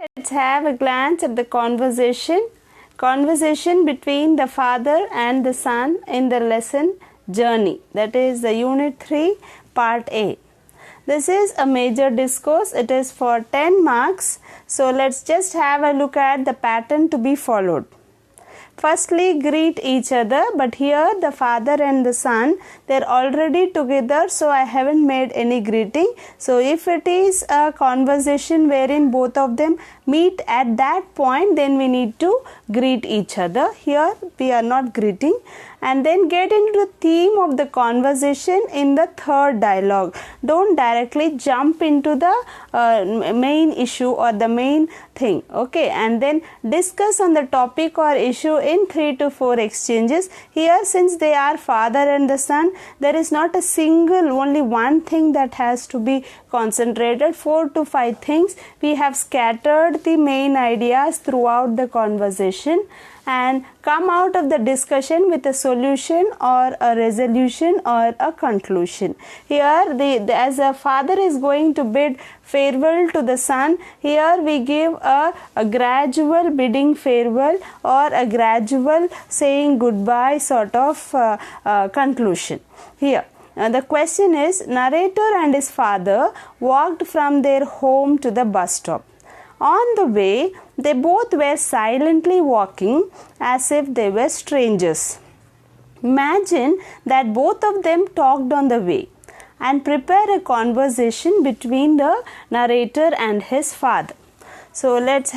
Let's have a glance at the conversation between the father and the son in the lesson Journey, that is the unit 3 part A. This is a major discourse. It is for 10 marks. So let's just have a look at the pattern to be followed. Firstly, greet each other, but here the father and the son, they're already together, so I haven't made any greeting. So if it is a conversation wherein both of them meet at that point, then we need to greet each other. Here we are not greeting. And then get into the theme of the conversation in the third dialogue. Don't directly jump into the main issue or the main thing. Okay, and then discuss on the topic or issue in 3 to 4 exchanges. Here, since they are father and the son, there is not a single, only one thing that has to be concentrated. 4 to 5 things. We have scattered the main ideas throughout the conversation and come out of the discussion with a solution or a resolution or a conclusion. Here, as a father is going to bid farewell to the son, here we give a gradual bidding farewell or a gradual saying goodbye sort of conclusion. Here, the question is, narrator and his father walked from their home to the bus stop. On the way, they both were silently walking as if they were strangers. Imagine that both of them talked on the way and prepare a conversation between the narrator and his father. So let's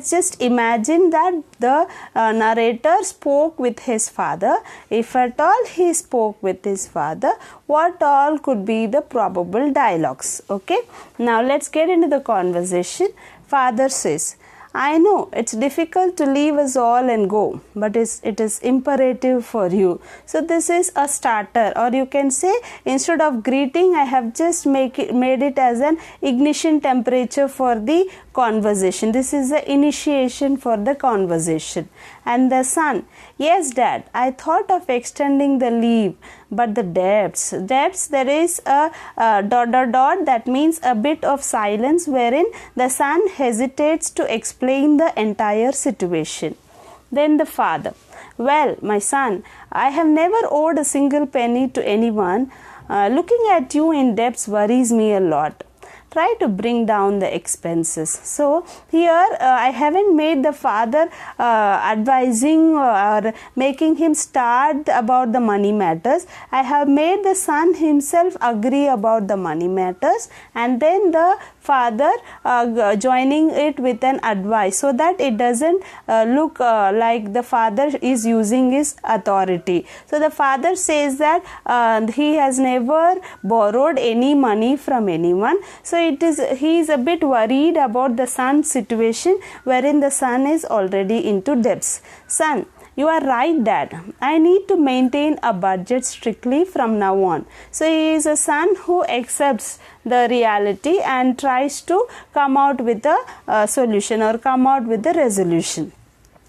just imagine that the narrator spoke with his father. If at all he spoke with his father, what all could be the probable dialogues? Okay. Now let's get into the conversation. Father says, I know it's difficult to leave us all and go, but it is imperative for you. So this is a starter, or you can say instead of greeting, I have just made it as an ignition temperature for the conversation. This is the initiation for the conversation. And the son, yes dad, I thought of extending the leave, but the debts, there is a dot, that means a bit of silence wherein the son hesitates to explain the entire situation. Then the father, well, my son, I have never owed a single penny to anyone. Looking at you in debts worries me a lot. Try to bring down the expenses. So here I haven't made the father advising or making him start about the money matters. I have made the son himself agree about the money matters, and then the father joining it with an advice so that it doesn't look like the father is using his authority. So the father says that he has never borrowed any money from anyone. So he is a bit worried about the son's situation wherein the son is already into debts. Son, you are right, dad. I need to maintain a budget strictly from now on. So he is a son who accepts the reality and tries to come out with a solution or come out with the resolution.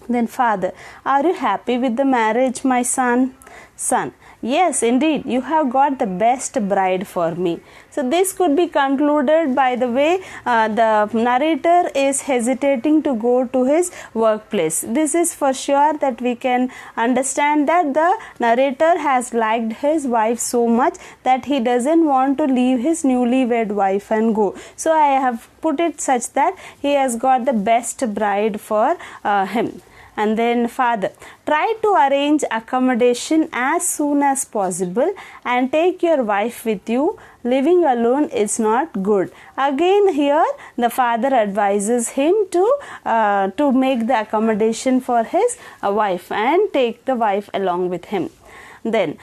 Then father, are you happy with the marriage, my son? Son, yes, indeed, you have got the best bride for me. So this could be concluded by the way the narrator is hesitating to go to his workplace. This is for sure that we can understand that the narrator has liked his wife so much that he doesn't want to leave his newlywed wife and go. So I have put it such that he has got the best bride for him. And then father, try to arrange accommodation as soon as possible and take your wife with you. Living alone is not good. Again here the father advises him to make the accommodation for his wife and take the wife along with him. Then,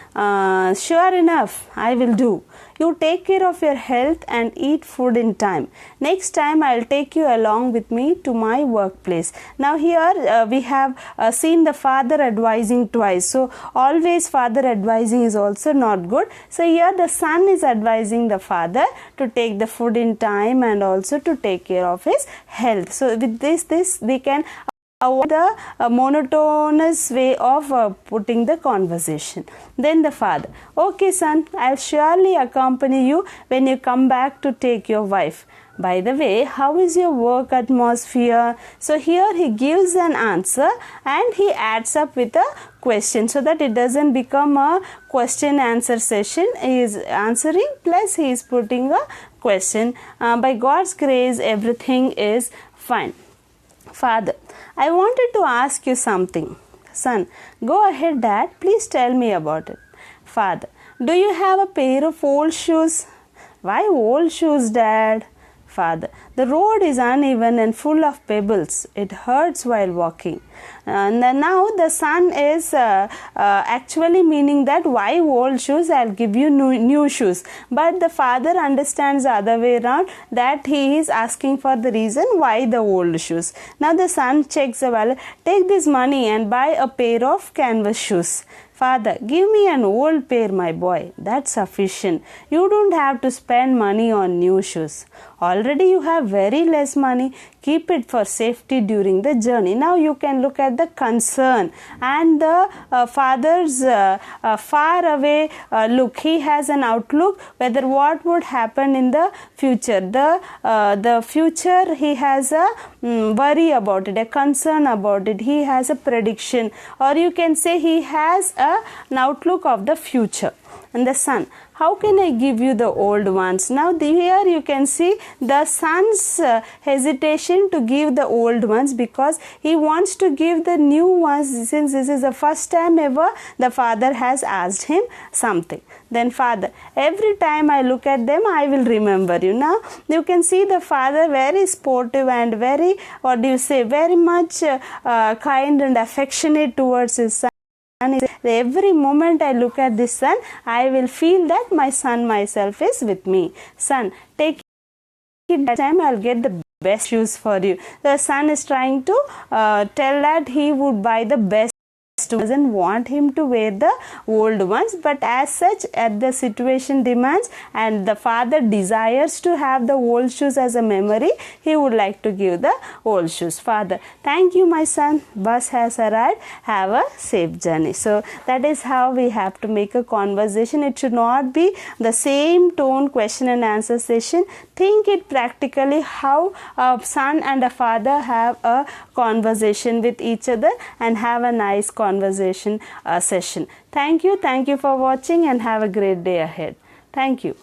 sure enough, I will do. You take care of your health and eat food in time. Next time, I'll take you along with me to my workplace. Now here we have seen the father advising twice. So always father advising is also not good. So here the son is advising the father to take the food in time and also to take care of his health. So with this we can avoid the monotonous way of putting the conversation. Then the father, okay son, I'll surely accompany you when you come back to take your wife. By the way, how is your work atmosphere? So here he gives an answer and he adds up with a question so that it doesn't become a question answer session. He is answering plus he is putting a question. By God's grace, everything is fine. Father, I wanted to ask you something. Son, go ahead, Dad. Please tell me about it. Father, do you have a pair of old shoes? Why old shoes, Dad? Father, the road is uneven and full of pebbles. It hurts while walking. And now the son is actually meaning that why old shoes? I'll give you new shoes. But the father understands the other way around, that he is asking for the reason why the old shoes. Now the son checks the wallet. Take this money and buy a pair of canvas shoes. Father, give me an old pair, my boy. That's sufficient. You don't have to spend money on new shoes. Already you have very less money. Keep it for safety during the journey. Now you can look at the concern and the father's far away look. He has an outlook whether what would happen in the future. The future, he has a worry about it, a concern about it. He has a prediction, or you can say he has an outlook of the future. And the son, how can I give you the old ones? Now here you can see the son's hesitation to give the old ones because he wants to give the new ones, since this is the first time ever the father has asked him something. Then father, every time I look at them, I will remember you. Now you can see the father very sportive and very, very much kind and affectionate towards his son. And every moment I look at this son, I will feel that my son myself is with me. Son, take it that time, I'll get the best shoes for you. The son is trying to tell that he would buy the best. Doesn't want him to wear the old ones, but as such, as the situation demands and the father desires to have the old shoes as a memory, he would like to give the old shoes. Father, thank you, my son. Bus has arrived. Have a safe journey. So that is how we have to make a conversation. It should not be the same tone question and answer session. Think it practically how a son and a father have a conversation with each other and have a nice conversation session. Thank you for watching and have a great day ahead. Thank you.